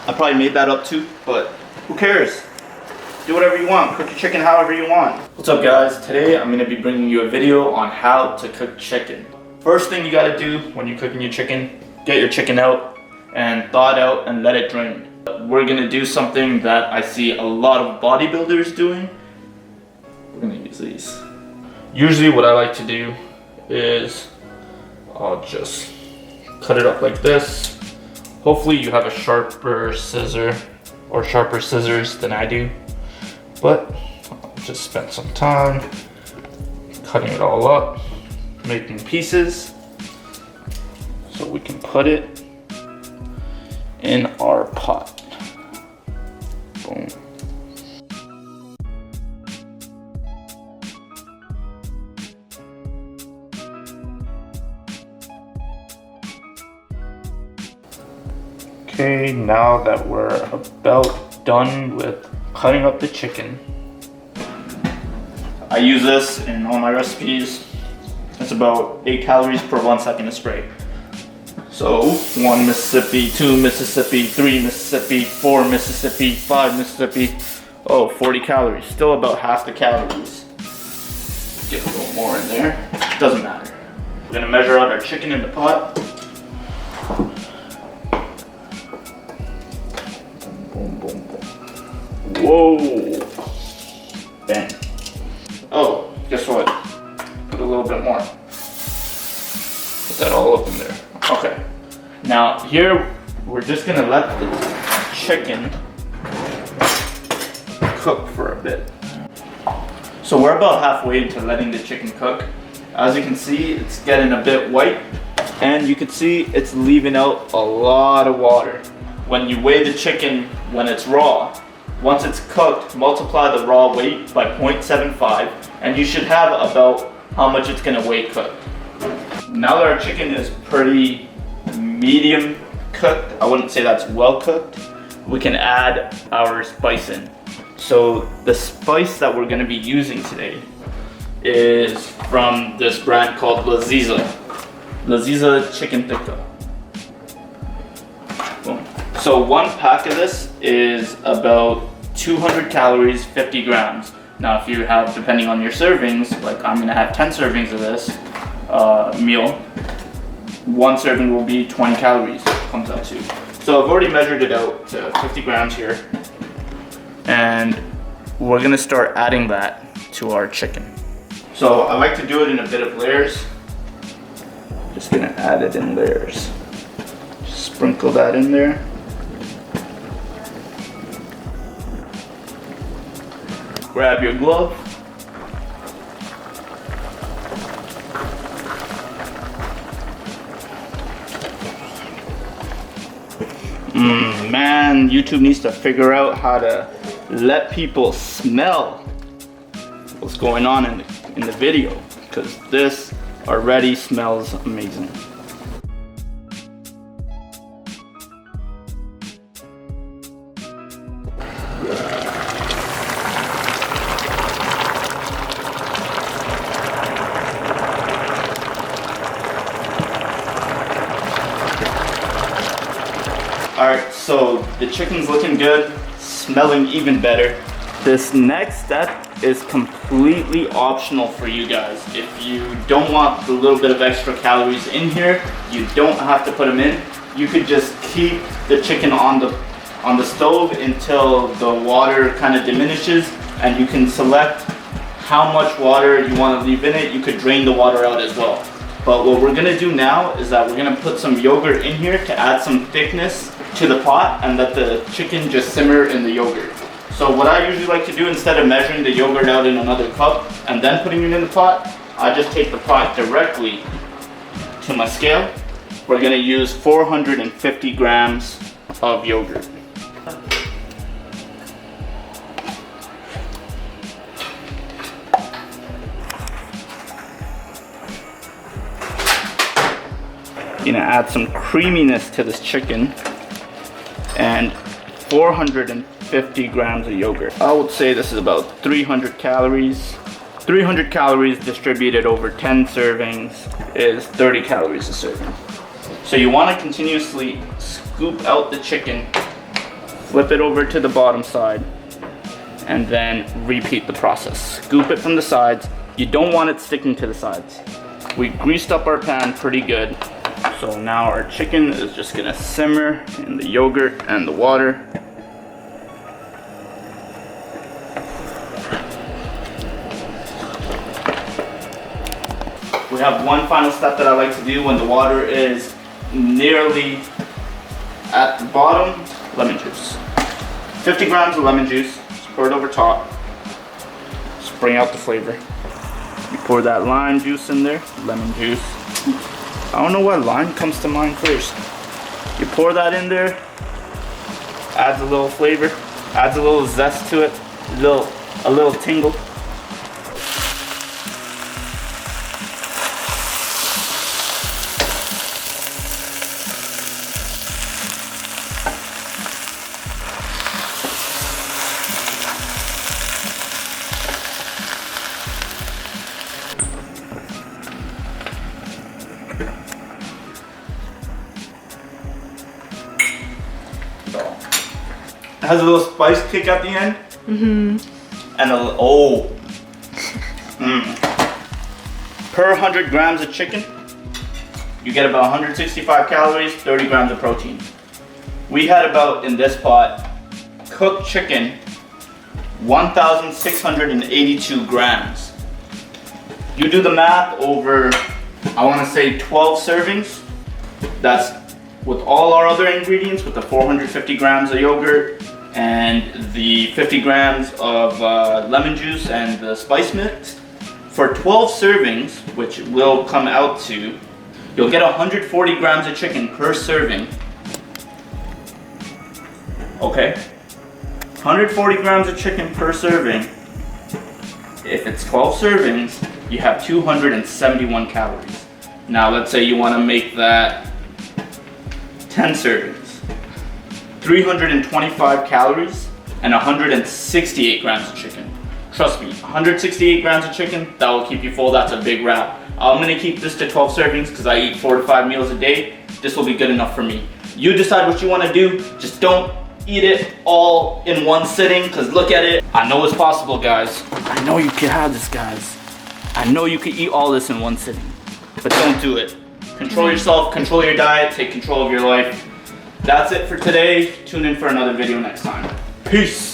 I probably made that up too, but who cares? Do whatever you want, cook your chicken however you want. What's up guys? Today I'm gonna be bringing you a video on how to cook chicken. First thing you gotta do when you're cooking your chicken, get your chicken out and thaw it out and let it drain. We're gonna do something that I see a lot of bodybuilders doing. We're gonna use these. Usually what I like to do is I'll just cut it up like this. Hopefully you have a sharper scissor or sharper scissors than I do. But I'll just spend some time cutting it all up, making pieces so we can put it in our pot. Boom. Okay, now that we're about done with cutting up the chicken, I use this in all my recipes. It's about 8 calories per 1 second of spray. So 1 Mississippi, 2 Mississippi, 3 Mississippi, 4 Mississippi, 5 Mississippi. Oh, 40 calories, still about half the calories. Get a little more in there, doesn't matter. We're gonna measure out our chicken in the pot. Boom, boom, boom. Whoa! Bang. Oh, guess what? Put a little bit more. Put that all up in there. Okay. Now here, we're just gonna let the chicken cook for a bit. So we're about halfway into letting the chicken cook. As you can see, it's getting a bit white, and you can see it's leaving out a lot of water. When you weigh the chicken when it's raw, once it's cooked, multiply the raw weight by 0.75, and you should have about how much it's gonna weigh cooked. Now that our chicken is pretty medium cooked, I wouldn't say that's well cooked, we can add our spice in. So the spice that we're gonna be using today is from this brand called Laziza. Laziza Chicken Tikka. Boom. So 1 pack of this is about 200 calories, 50 grams. Now if you have, depending on your servings, like I'm gonna have 10 servings of this meal, 1 serving will be 20 calories, comes out to. So I've already measured it out to 50 grams here. And we're gonna start adding that to our chicken. So I like to do it in a bit of layers. Just gonna add it in layers. Just sprinkle that in there. Grab your glove. Man, YouTube needs to figure out how to let people smell what's going on in the video, because this already smells amazing. Alright, so the chicken's looking good, smelling even better. This next step is completely optional for you guys. If you don't want the little bit of extra calories in here, you don't have to put them in. You could just keep the chicken on the stove until the water kind of diminishes, and you can select how much water you want to leave in it. You could drain the water out as well. But what we're gonna do now is that we're gonna put some yogurt in here to add some thickness to the pot and let the chicken just simmer in the yogurt. So what I usually like to do, instead of measuring the yogurt out in another cup and then putting it in the pot, I just take the pot directly to my scale. We're gonna use 450 grams of yogurt. Gonna add some creaminess to this chicken and 450 grams of yogurt. I would say this is about 300 calories. 300 calories distributed over 10 servings is 30 calories a serving. So you want to continuously scoop out the chicken flip it over to the bottom side, and then repeat the process. Scoop it from the sides. You don't want it sticking to the sides. We greased up our pan pretty good. So now our chicken is just gonna simmer in the yogurt and the water. We have one final step that I like to do when the water is nearly at the bottom. Lemon juice. 50 grams of lemon juice. Pour it over top. Just bring out the flavor. You pour that lime juice in there. Lemon juice. I don't know why lime comes to mind first. You pour that in there. Adds a little flavor. Adds a little zest to it. A little tingle. It has a little spice kick at the end. And per 100 grams of chicken, you get about 165 calories, 30 grams of protein. We had about, in this pot, cooked chicken, 1,682 grams. You do the math over, I want to say 12 servings. That's with all our other ingredients, with the 450 grams of yogurt and the 50 grams of lemon juice and the spice mix. For 12 servings, which will come out to, you'll get 140 grams of chicken per serving. Okay? 140 grams of chicken per serving. If it's 12 servings, you have 271 calories. Now let's say you want to make that 10 servings. 325 calories and 168 grams of chicken. Trust me, 168 grams of chicken, that will keep you full. That's a big wrap. I'm gonna keep this to 12 servings because I eat 4 to 5 meals a day. This will be good enough for me. You decide what you want to do. Just don't eat it all in one sitting, because look at it. I know it's possible, guys. I know you can have this, guys. I know you can eat all this in one sitting, but don't do it. Control yourself, control your diet, take control of your life. That's it for today. Tune in for another video next time. Peace.